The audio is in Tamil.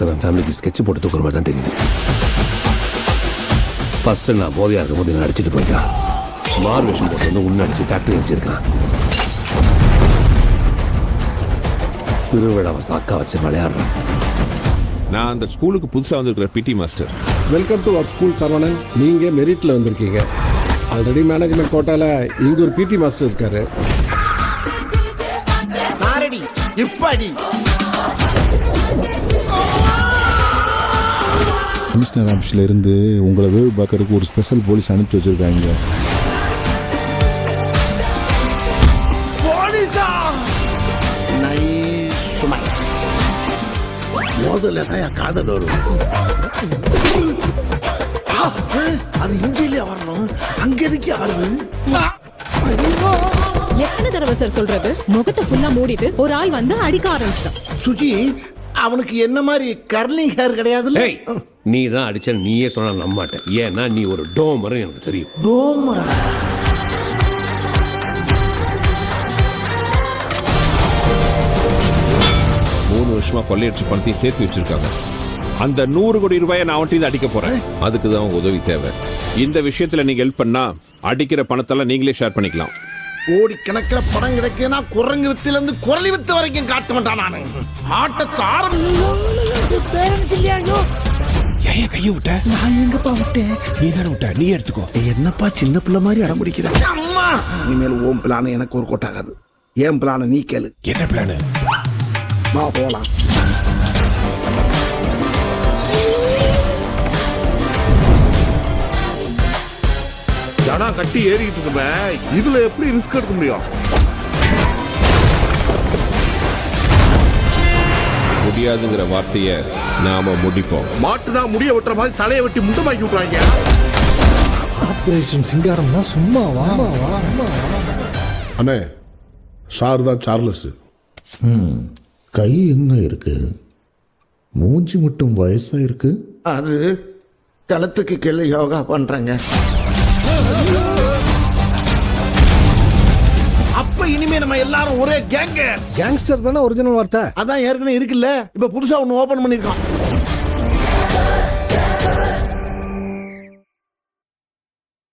பார்த்தா நான் ஃபேமிலிக்கு ஸ்கெட்ச் போட்டு தூக்குற மாதிரி தான் தெரியுது. ஃபர்ஸ்ட் நான் போதையா இருக்கும் போது நான் அடிச்சுட்டு போயிட்டான். மார் வேஷம் போட்டு வந்து உன்னை அடிச்சு ஃபேக்டரி வச்சிருக்கான். திருவிழாவை சாக்கா வச்சு விளையாடுறேன். நான் அந்த ஸ்கூலுக்கு புதுசாக வந்திருக்கிற PT master. Welcome to our school Saravanan. நீங்கள் மெரிட்டில் வந்திருக்கீங்க. ஆல்ரெடி மேனேஜ்மெண்ட் கோட்டால இங்கே ஒரு பிடி மாஸ்டர் இருக்காரு. கமிஷனர் ஆஃபீஸில் இருந்து உங்களை வேவு பார்க்கறதுக்கு ஒரு ஸ்பெஷல் போலீஸ் அனுப்பிச்சி வச்சுருக்காங்க. மோதல தான் காதல் வரும். அது இந்தியிலே வரணும், அங்க எதுக்கே வருது? எத்தனை தடவை சார் சொல்றது? முகத்தை ஃபுல்லா மூடிட்டு ஒரு ஆள் வந்து அடிக்க ஆரம்பிச்சிட்டான். சுஜி, அவனுக்கு என்ன மாதிரி கர்லிங் ஹேர் கிடையாதுல்ல? நீ தான் அடிச்ச நீயே சொன்ன நம்ப மாட்டேன். ஏன்னா நீ ஒரு டோமர் எனக்கு தெரியும். டோமரா? வருஷமா கொள்ளையடிச்சு பணத்தையும் சேர்த்து வச்சிருக்காங்க. அந்த 100 கோடி ரூபாயை நான் அவன்கிட்ட அடிக்க போறேன். அதுக்கு தான் உதவி தேவை. இந்த விஷயத்துல நீங்க ஹெல்ப் பண்ணா அடிக்கிற பணத்தெல்லாம் நீங்களே ஷேர் பண்ணிக்கலாம். கோடி கணக்கில் பணம் கிடைக்குன்னா குரங்கு வித்துல இருந்து குரலி வித்து வரைக்கும் காட்ட மாட்டான். நானு ஆட்டத்தை ஏன் கையை விட்ட? நான் எங்கப்பா விட்டேன்? நீ தானே விட்ட, நீ எடுத்துக்கோ. என்னப்பா சின்ன பிள்ளை மாதிரி அடம் பிடிக்கிறேன். அம்மா, இனிமேல் ஓம் பிளான் எனக்கு ஒரு கோட்டாகாது. ஏன் பிளான நீ கேளு. என்ன பிளான்? வா போலாம். ஜனா கட்டி ஏறிக்கிட்டு இருக்குமே, இதுல எப்படி ரிஸ்க் எடுக்க முடியும்? முடியாதுங்கிற வார்த்தையை நாம முடிப்போம். மாட்டுனா முடிய வெட்டுற மாதிரி தலையை வெட்டி முண்டமாக்கி விட்டுறாங்க. ஆபரேஷன் சிங்காரம்னா சும்மாவா? அண்ணே, சார் தான் சார்லஸ். கை எங்க இருக்கு? மூஞ்சி மட்டும் வயசா இருக்கு. அது களத்துக்கு கீழே யோகா பண்றாங்க. அப்ப இனிமே நம்ம எல்லாரும் ஒரே கேங்கர். கேங்ஸ்டர் தானே ஒரிஜினல் வார்த்தை. அதான் ஏற்கனவே இருக்குல்ல, இப்ப புதுசா ஒண்ணு ஓபன் பண்ணிருக்கோம்.